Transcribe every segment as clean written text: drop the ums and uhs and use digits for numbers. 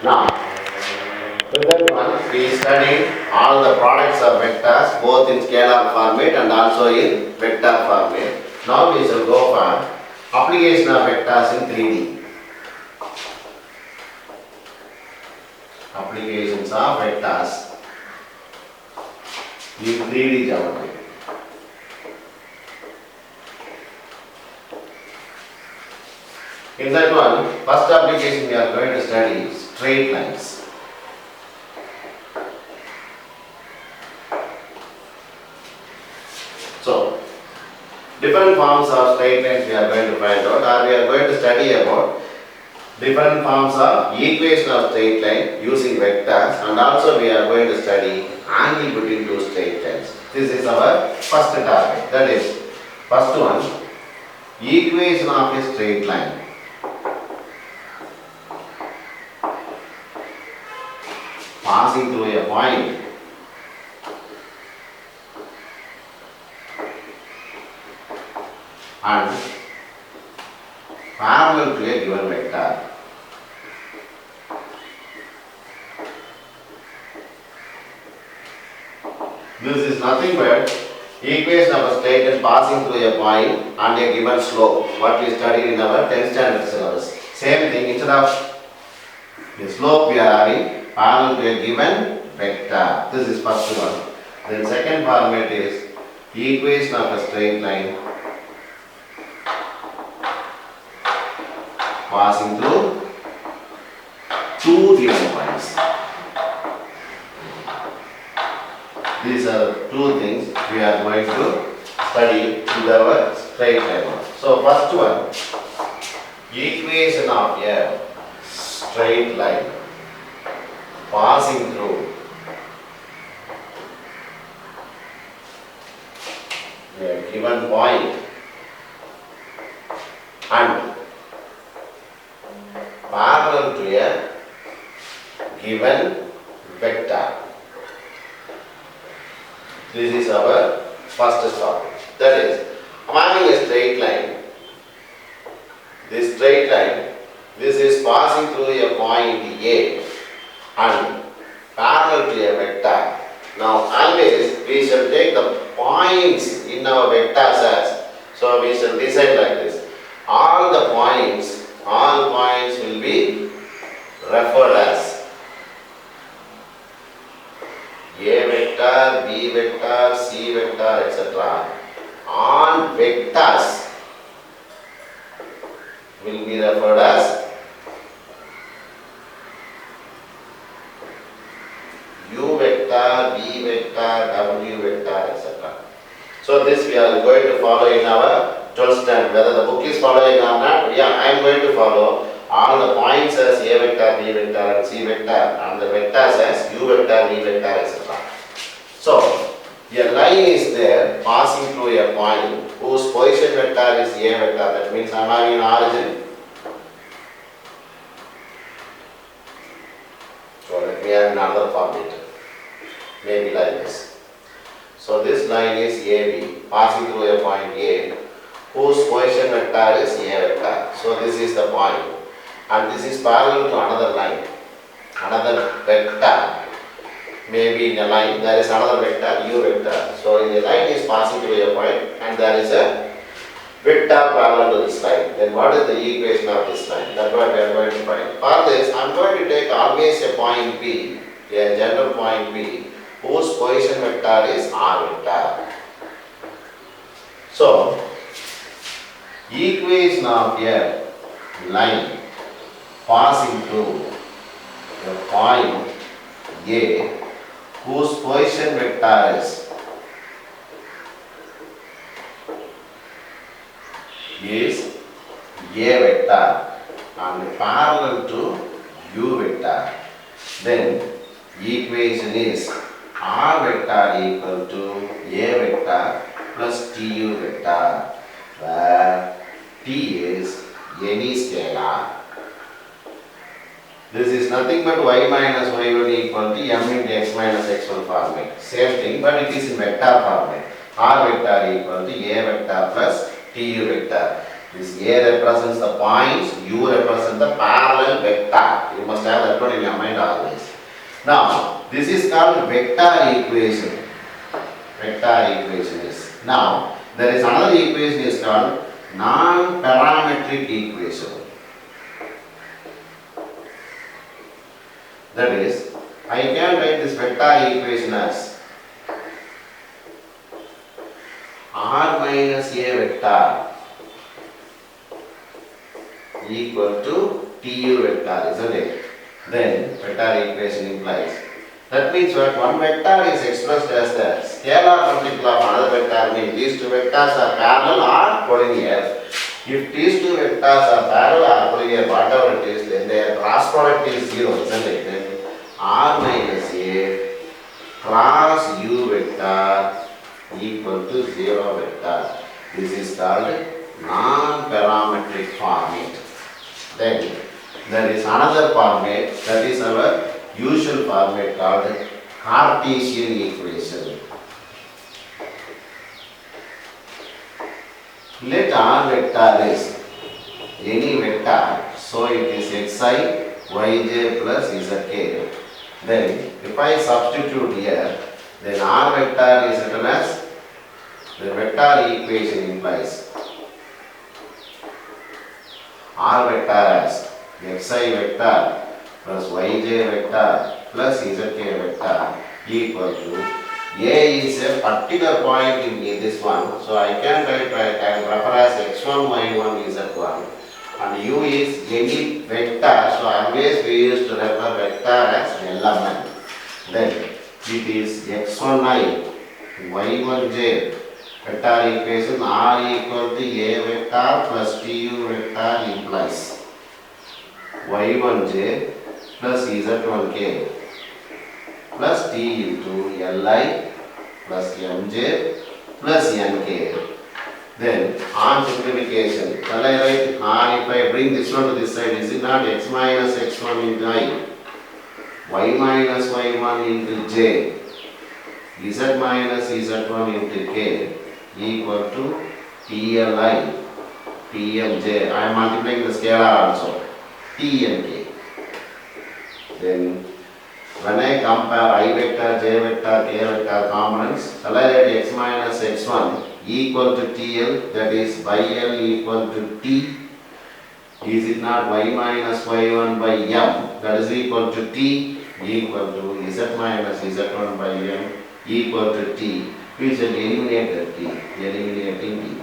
Now, present one, we studied all the products of vectors both in scalar format and also in vector format. Now we shall go for application of vectors in 3D. Applications of vectors in 3D geometry. In that one, first application we are going to study straight lines. So, different forms of straight lines we are going to find out, or we are going to study about different forms of equation of straight line using vectors, and also we are going to study angle between two straight lines. This is our first target. That is, first one, equation of a straight line. Passing through a point and parallel to a given vector. This is nothing but equation of a straight line passing through a point and a given slope, what we studied in our 10th standard syllabus. Same thing, instead of the slope we are having parallel to a given vector. This is first one. Then second format is equation of a straight line passing through two given points. These are two things we are going to study with our straight line. So first one, equation of a straight line passing through a given point and parallel to a given vector. This is our first stop. That is, I am having a straight line. This straight line, this is passing through a point A and parallel to a vector. Now always we shall take the points in our vectors as, so we shall decide like this. All points will be referred as A vector, B vector, C vector, etc. All vectors will be referred as U vector, V vector, W vector, etc. So this we are going to follow in our 12th standard. Whether the book is following or not, yeah, I am going to follow all the points as A vector, B vector and C vector, and the vectors as U vector, V vector, etc. So, a line is there passing through a point whose position vector is A vector. That means I am having an origin. So let me have another format. Maybe like this. So this line is AB passing through a point A whose position vector is A vector. So this is the point. And this is parallel to another line, another vector. Maybe in a line there is another vector, U vector. So the line is passing through a point and there is a vector parallel to this line. Then what is the equation of this line? That's what we are going to find. For this, I am going to take always a point P, a general point P, whose position vector is R vector. So, equation of a line passing through a point A whose position vector is A vector and parallel to U vector. Then equation is R vector equal to A vector plus TU vector, where T is any scalar. This is nothing but y minus y1 equal to m into x minus x1 format. Same thing, but it is in vector format. R vector equal to A vector plus TU vector. This A represents the points, U represents the parallel vector. You must have that one in your mind always. Now, this is called vector equation. Vector equation is. Now, there is another equation is called non-parametric equation. That is, I can write this vector equation as r minus a vector equal to tu vector, isn't it? Then vector equation implies. That means what? One vector is expressed as the scalar multiple of another vector, means these two vectors are parallel or collinear. If these two vectors are parallel or collinear, whatever it is, then their cross product is 0, isn't it? Then r minus a cross u vector equal to 0 vector. This is called non-parametric format. Then there is another format, that is our usual format called Cartesian equation. Let r vector is any vector, so it is xi, yj plus zk. Then if I substitute here, then r vector is written as, the vector equation implies r vector as xi vector plus yj vector plus zk vector equal to, a is a particular point in this one, so I can write, I can refer as x1, y1, z1, and u is any vector, so always we used to refer vector as element. Then it is x1i, y1j vector equation r equal to a vector plus tu vector implies y1j plus z1k plus t into li plus mj plus nk. Then on simplification, shall I write r, if I bring this one to this side, is it not x minus x1 into I, y minus y1 into j, z minus z1 into k equal to tli, tmj. I am multiplying the scalar also, t and k. Then when I compare I vector, j vector, k vector components, shall I write x minus x1 equal to TL, that is by L equal to T. Is it not y minus y1 by m, that is equal to T, equal to z minus z1 by m equal to T. We shall eliminate that T, eliminating T.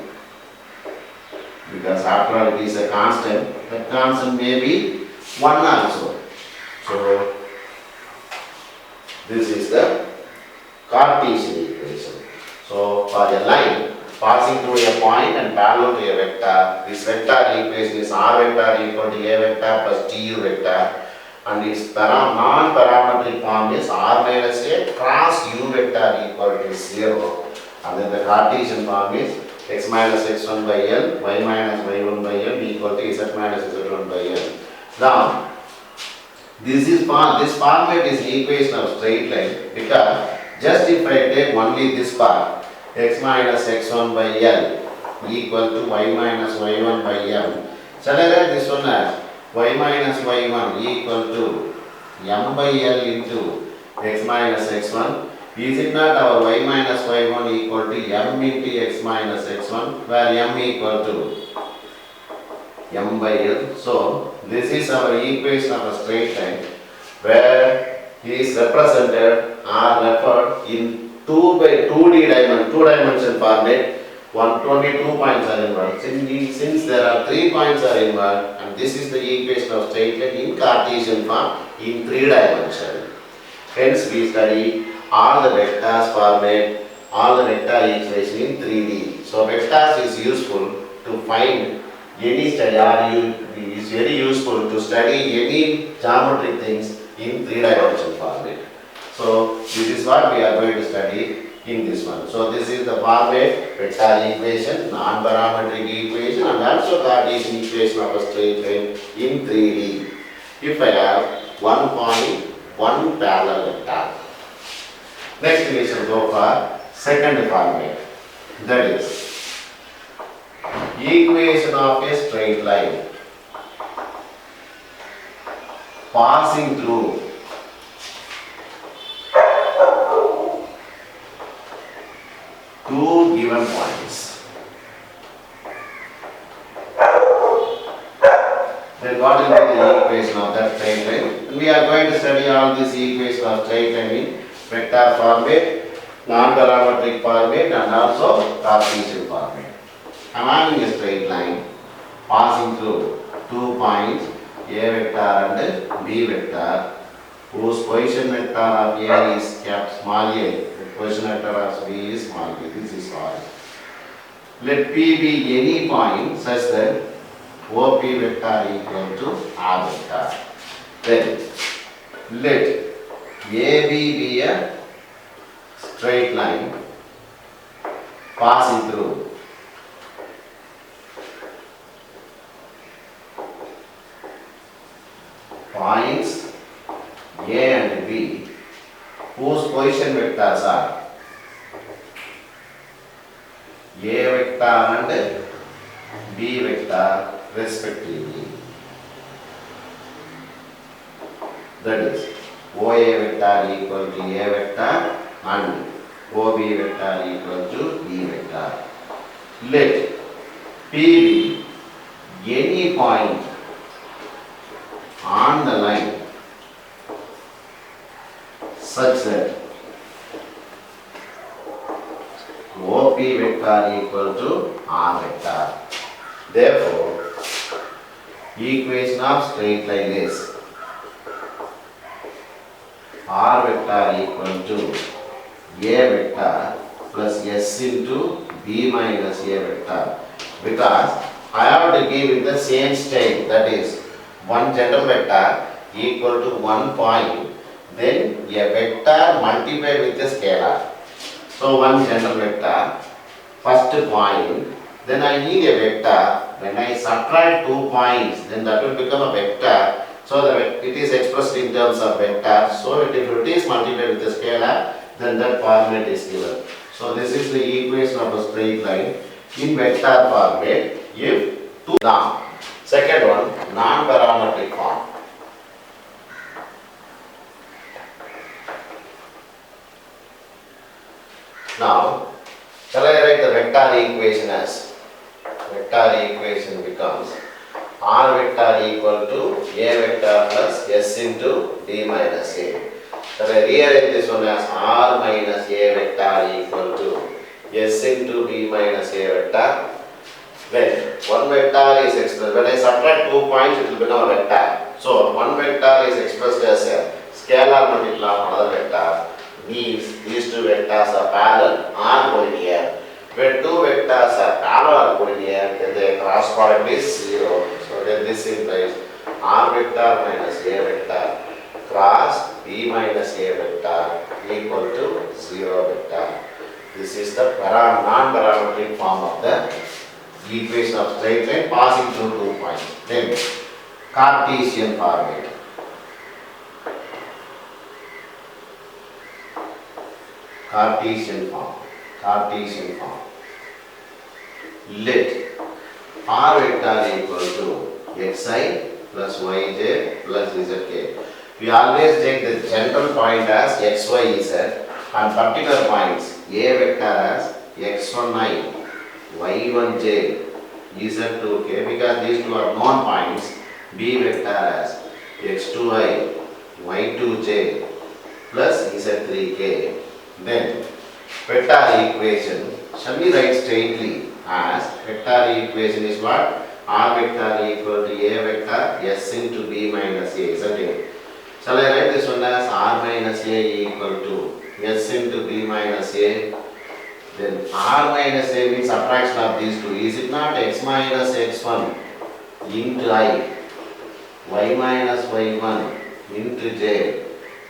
Because after all it is a constant, that constant may be 1 also. So this is the Cartesian equation. So for a line passing through a point and parallel to a vector, this vector equation is r vector equal to a vector plus tu vector, and its non-parametric form is r minus a cross u vector equal to 0. And then the Cartesian form is x minus x1 by L, y minus y1 by L equal to z minus z1 by L. Now, this format is the equation of straight line, because just if I take only this part, x minus x1 by L equal to y minus y1 by m, shall I write this one as y minus y1 equal to m by L into x minus x1? Is it not our y minus y1 equal to m into x minus x1, where m equal to m by L? So this is our equation of a straight line, where he is represented or referred in 2D dimension format. 122 points are involved. Since there are 3 points are involved, and this is the equation of straight line in Cartesian form in 3 dimension. Hence we study all the vectors format, all the vector equation in 3D. So vectors is useful to find any study, or is very useful to study any geometric things in 3 dimension format. So this is what we are going to study in this one. So this is the format, vector equation, non-parametric equation, and also Cartesian equation of a straight line in 3D. If I have one point, one parallel vector. Next we shall go for second format, that is equation of a straight line. passing through two given points. Then what will be the equation of that straight line? We are going to study all these equations of straight line in vector format, non-parametric format and also Cartesian format. I am having a straight line passing through 2 points A vector and B vector, whose position vector of A is kept small a, the position vector of B is small b. This is all. Let P be any point such that OP vector equal to R vector. Then let AB be a straight line passing through points A and B, whose position vectors are A vector and B vector respectively. That is OA vector equal to A vector and OB vector equal to B vector. Let P be any point on the line such that OP vector equal to R vector. Therefore, equation of straight line is R vector equal to A vector plus S into B minus A vector, because I have to give it the same state, that is one general vector equal to one point, then a vector multiplied with a scalar. So one general vector, first point, then I need a vector. When I subtract 2 points, then that will become a vector. So it is expressed in terms of vector. So if it is multiplied with a scalar, then that format is given. So this is the equation of a straight line in vector format if two. Now, second one, non-parametric form. Now, shall I write the vector equation as? Vector equation becomes R vector equal to A vector plus S into D minus A. Shall I rearrange this one as R minus A vector equal to S into B minus A vector? When one vector is expressed, when I subtract 2 points, it will become a vector. So one vector is expressed as a scalar multiple of another vector. Means these two vectors are parallel or collinear. When two vectors are parallel or collinear, then the cross product is 0. So then this implies R vector minus A vector cross B minus A vector equal to 0 vector. This is the non-parametric form of the equation of straight line passing through 2 points. Then Cartesian format. Cartesian form. Let R vector equal to xi plus yj plus zk. We always take the general point as xy z and particular points A vector as x1i, y1j, z2k, because these two are known points. B vector as x2i, y2j plus z3k. Then vector equation shall we write straightly as vector equation is what? R vector equal to A vector S into B minus A, isn't it? Shall I write this one as R minus A equal to S into B minus A? Then R minus A means subtraction of these two. Is it not x minus x1 into I, y minus y1 into j,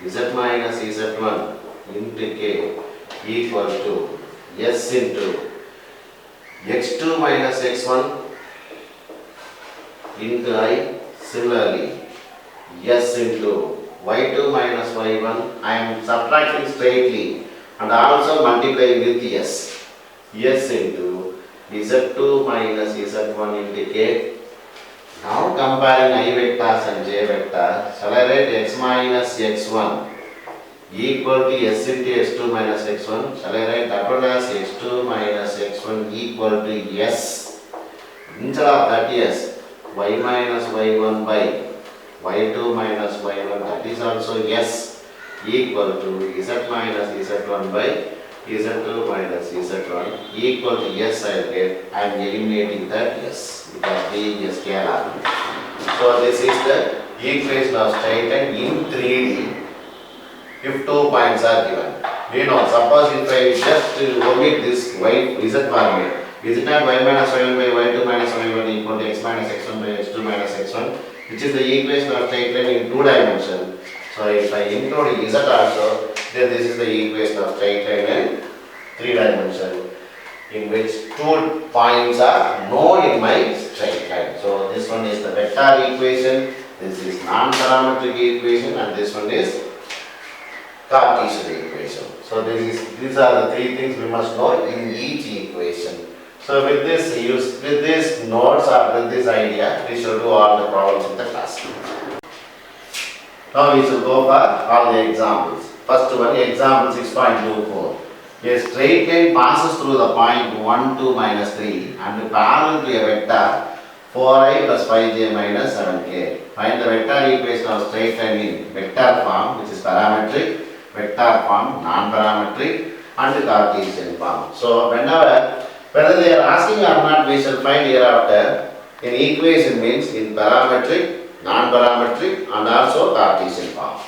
z minus z1 into k equal to S into x2 minus x1 into I, similarly S into y2 minus y1. I am subtracting straightly and also multiplying with S. S into z2 minus z1 into k Now comparing I vectors and j vector, shall I write x minus x1 equal to s into x2 minus x1? Shall I write that one as x2 minus x1 equal to s? Instead of that s, y minus y1 by y2 minus y1, that is also s, equal to z minus z1 by z2 minus z1 equal to s. I will get. I am eliminating that s because being a scalar. So this is the equation of straight line in 3D if 2 points are given. We know, suppose if I just omit this y z formula, is it not y minus y1 by y2 minus y1 equal to x minus x1 by x2 minus x1, which is the equation of straight line in 2 dimensions. So if I include z also, then this is the equation of straight line in 3 dimensions, in which 2 points are known in my straight line. So this one is the vector equation, this is non-parametric equation, and this one is Cartesian equation. So these are the 3 things we must know in each equation. So with this notes or with this idea, we shall do all the problems in the class. Now we shall go for all the examples. First one, example 6.24. A straight line passes through the point 1, 2, minus 3 and parallel to a vector 4i plus 5j minus 7k. Find the vector equation of straight line in vector form, which is parametric, vector form, non-parametric, and Cartesian form. So whether they are asking or not, we shall find hereafter. In equation means in parametric, non-parametric, and also Cartesian form.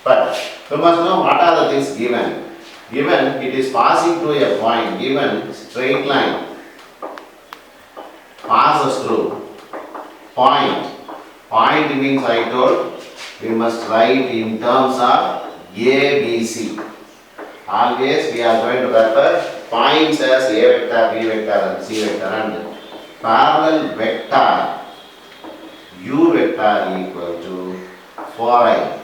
But we must know what are the things given. Given it is passing through a point, given straight line passes through point. Point means I told we must write in terms of A, B, C. Always we are going to refer points as A vector, B vector, and C vector, and parallel vector U vector equal to 4i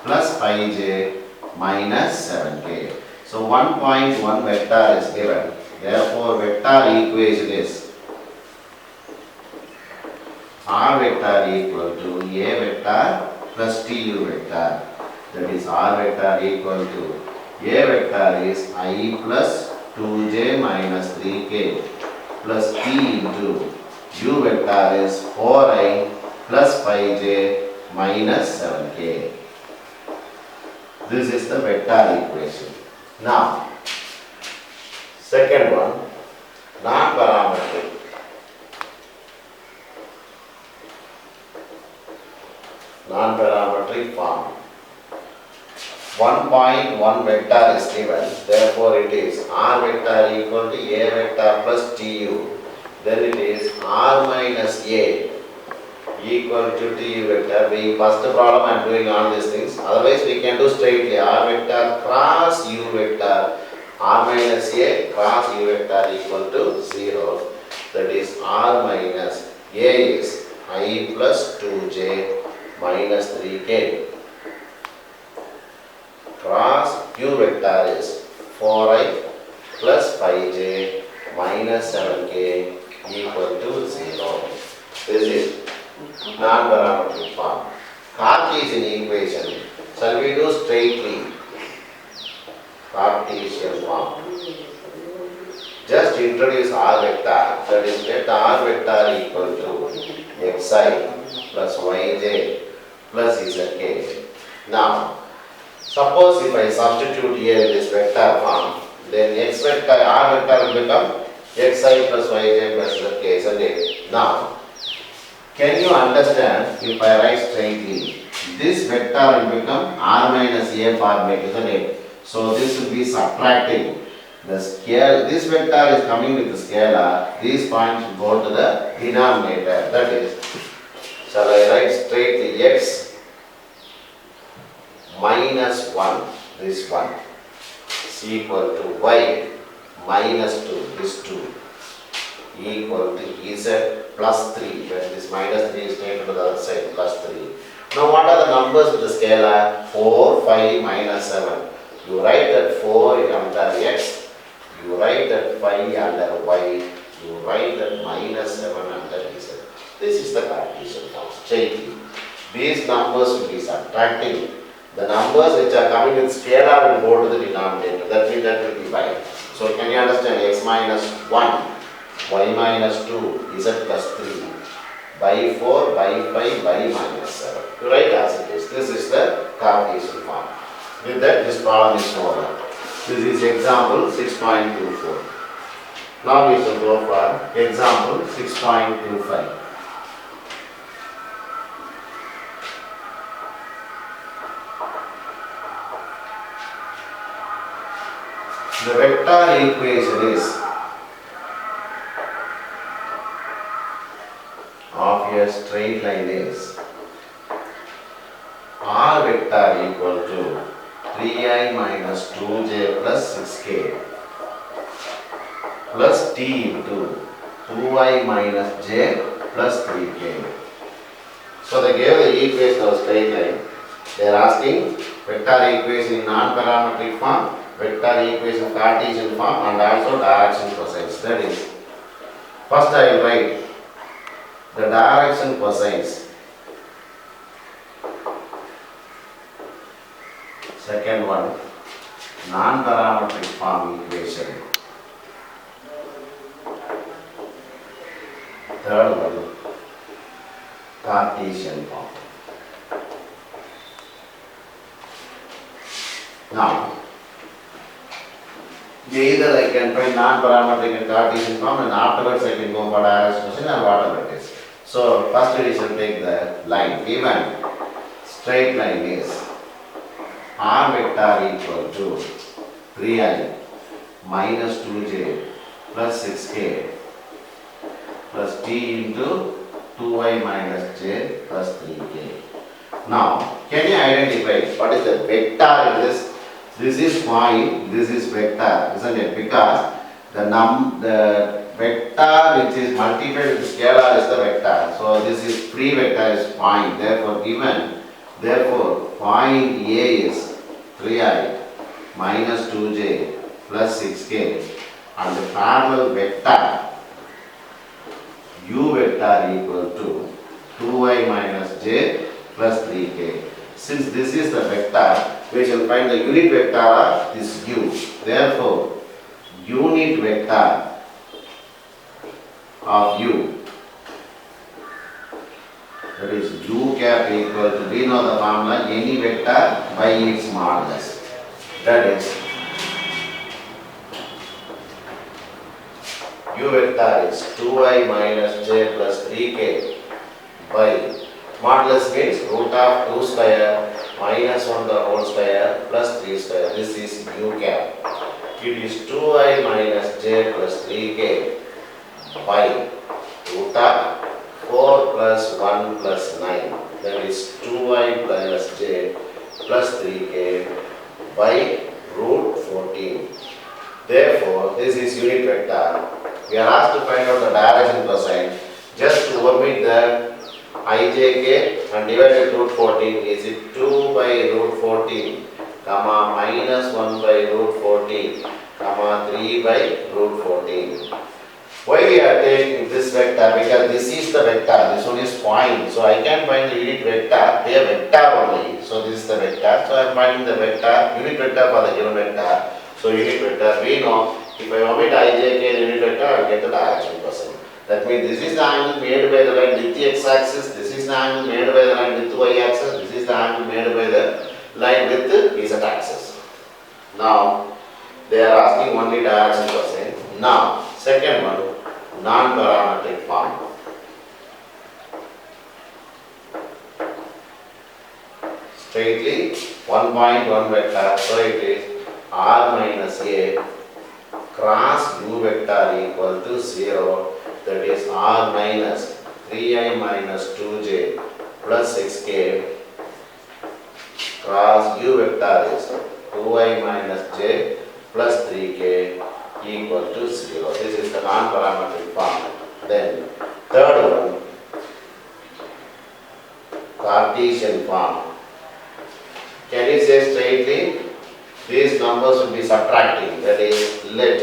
plus 5j minus 7k. So 1.1 vector is given. Therefore, vector equation is R vector equal to A vector plus TU vector. That is R vector equal to A vector is I plus 2j minus 3k plus T into U vector is 4i plus 5j minus 7k. This is the vector equation. Now, second one, non-parametric. Non-parametric form. 1.1 vector is given, therefore it is R vector equal to A vector plus TU. Then it is R minus A equal to TU vector. Being first problem I am doing all these things, otherwise we can do straightly R vector cross U vector, R minus A cross U vector equal to 0. That is R minus A is I plus 2j minus 3k. Cross U vector is 4i plus 5j minus 7k equal to 0. This is non-parametric form. Cartesian equation. Shall we do straightly? Cartesian form. Just introduce R vector. That is, let R vector equal to xi plus yj plus zk. Now, suppose if I substitute here this vector form, then x vector, R vector will become xi plus yj plus zk, isn't it? Now, can you understand if I write straightly? This vector will become R minus A format, isn't it? So this will be subtracting. The scale, this vector is coming with the scalar, these points will go to the denominator. That is, shall I write straightly x minus 1, this 1, is equal to y minus 2, this 2, equal to z plus 3, when this minus 3 is taken to the other side, plus 3. Now what are the numbers with the scalar? 4, 5, minus 7. You write that 4 under x, you write that 5 under y, you write that minus 7 under z. This is the Cartesian form, straightly. These numbers will be subtracting. The numbers which are coming with scalar will go to the denominator. That means that will be y. So can you understand? X minus 1, y minus 2, z plus 3, by 4, by 5, by minus 7. You write as it is. This is the Cartesian form. With that, this problem is over. This is example 6.24. Now we shall go for example 6.25. The vector equation is of a straight line is r vector equal to 3i minus 2j plus 6k plus t into 2i minus j plus 3k. So they gave the equation of straight line. They are asking vector equation in non-parametric form, vector equation Cartesian form, and also direction cosines. That is, first I will write the direction cosines. Second one, non-parametric form equation. Third one, Cartesian form. Now, either I can find non-parametric and Cartesian form, and afterwards I can go for direction cosine and whatever it is. So, first we shall take the line. Given straight line is r vector equal to 3i minus 2j plus 6k plus t into 2i minus j plus 3k. Now, can you identify what is the vector in this? This is point, this is vector, isn't it? Because the vector which is multiplied with scalar is the vector. So this is free vector is point. Therefore point A is 3i minus 2j plus 6k, and the parallel vector u vector equal to 2i minus j plus 3k. Since this is the vector, we shall find the unit vector of this u. Therefore, unit vector of u, that is u cap equal to, we know the formula, any vector by its modulus. That is, u vector is 2i minus j plus 3k by modulus means root of 2 square minus 1 the whole square plus 3 square. This is u cap. It is 2i minus j plus 3k by root of 4 plus 1 plus 9. That is 2i plus j plus 3k by root 14. Therefore, this is unit vector. We are asked to find out the direction cosine. Just to omit the ijk and divide with root 14, is it 2 by root 14, comma minus 1 by root 14, comma 3 by root 14. Why we are taking this vector? Because this is the vector, this one is point. So I can find the unit vector, they are vector only. So this is the vector. So I am finding the vector, unit vector for the given vector. So unit vector, we know if I omit ijk and unit vector, I will get the direction cosine. That means this is the angle made by the line with the x-axis, this is the angle made by the line with the y-axis, this is the angle made by the line with the z-axis. Now, they are asking only direction cosine. Now, second one, non-parametric form. Straightly, 1.1 vector, so it is r minus a cross u vector equal to 0. That is r minus 3i minus 2j plus 6k cross u vector is 2i minus j plus 3k equal to 0. This is the non-parametric form. Then third one, Cartesian form. Can you say straightly? These numbers will be subtracting. That is, let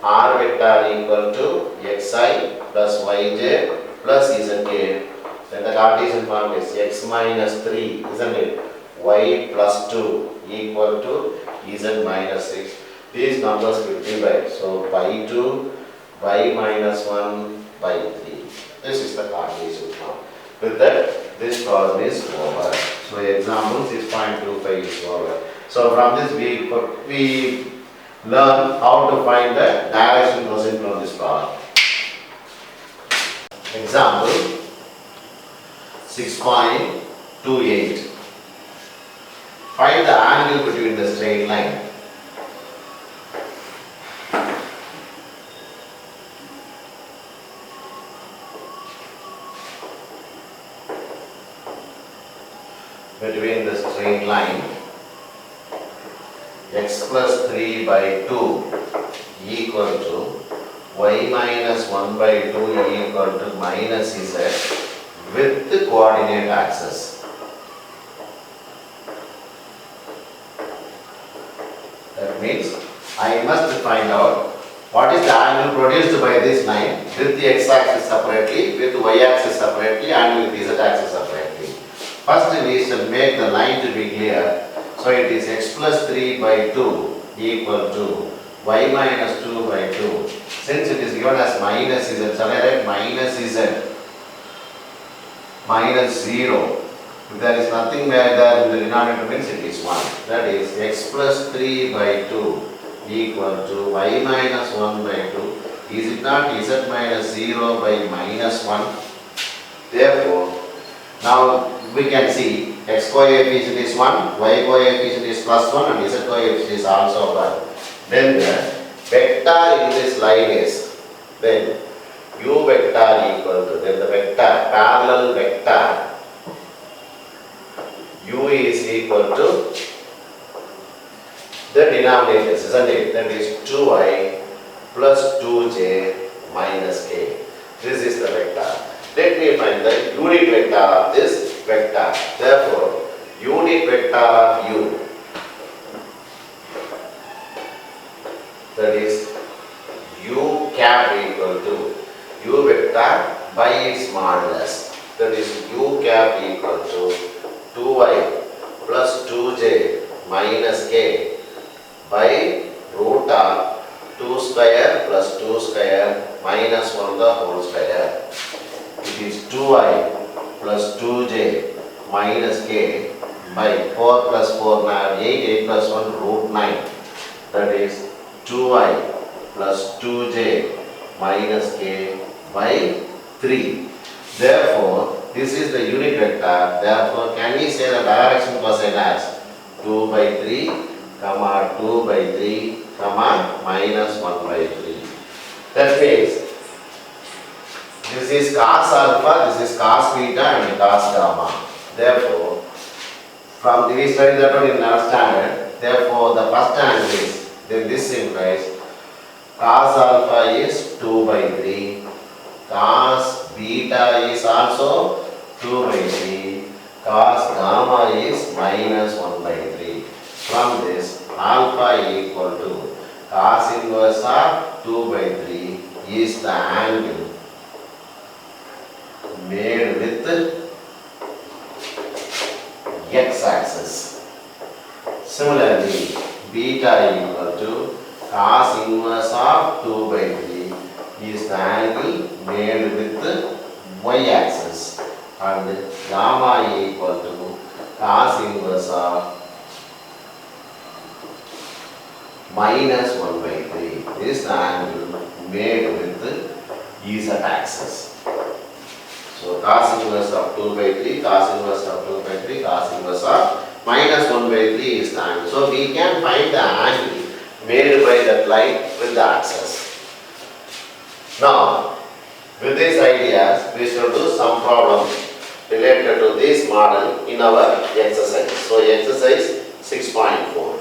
r vector equal to xi plus yj plus zk. Then the Cartesian form is x minus 3, isn't it? Y plus 2 equal to z minus 6. These numbers will divide. So by 2, y minus 1 by 3. This is the Cartesian form. With that, this problem is over. So example 6.25 is over. So from this we learn how to find the direction present from this problem. Example 6.28. Find the angle between the straight line. Between the straight line x plus 3 by 2 equal to y minus 1 by 2 equal to minus z with the coordinate axis. That means I must find out what is the angle produced by this line with the x-axis separately, with the y-axis separately and with the z-axis separately. First we shall make the line to be clear. So it is x plus 3 by 2 equal to y minus 2 by 2. Since it is given as minus z, shall I write minus z minus 0. If there is nothing there in the denominator means it is 1. That is x plus 3 by 2 equal to y minus 1 by 2. Is it not z minus 0 by minus 1? Therefore, now we can see x coefficient is 1, y coefficient is plus 1 and z coefficient is also 1. Then the vector in this line is, then u vector equal to, then the vector, parallel vector u is equal to the denominators, isn't it? That is 2i plus 2j minus k. This is the vector. Let me find the unit vector of this vector. Therefore, unit vector of u, that is u cap equal to u vector by its modulus. That is u cap equal to 2i plus 2j minus k by root of 2 square plus 2 square minus 1 the whole square. It is 2i plus 2j minus k by 4 plus 4, 8, 8 plus 1 root 9. That is 2i plus 2j minus k by 3. Therefore, this is the unit vector. Therefore, can we say the direction cosine as 2 by 3, comma 2 by 3, comma minus 1 by 3. That means this is cos alpha, this is cos beta and cos gamma. Therefore, from we studied that one in our standard. Therefore, the first angle is, then this implies cos alpha is 2 by 3, cos beta is also 2 by 3, cos gamma is minus 1 by 3. From this, alpha equal to cos inverse of 2 by 3 is the angle made with x-axis. Similarly, beta equal to cos inverse of 2 by 3 is the angle made with y-axis, and gamma equal to cos inverse of minus 1 by 3 is the angle made with z-axis. So cos inverse of 2 by 3, cos inverse of 2 by 3, cos inverse of minus 1 by 3 is the angle. So we can find the angle made by that line with the axis. Now, with these ideas, we shall do some problems related to this model in our exercise. So exercise 6.4.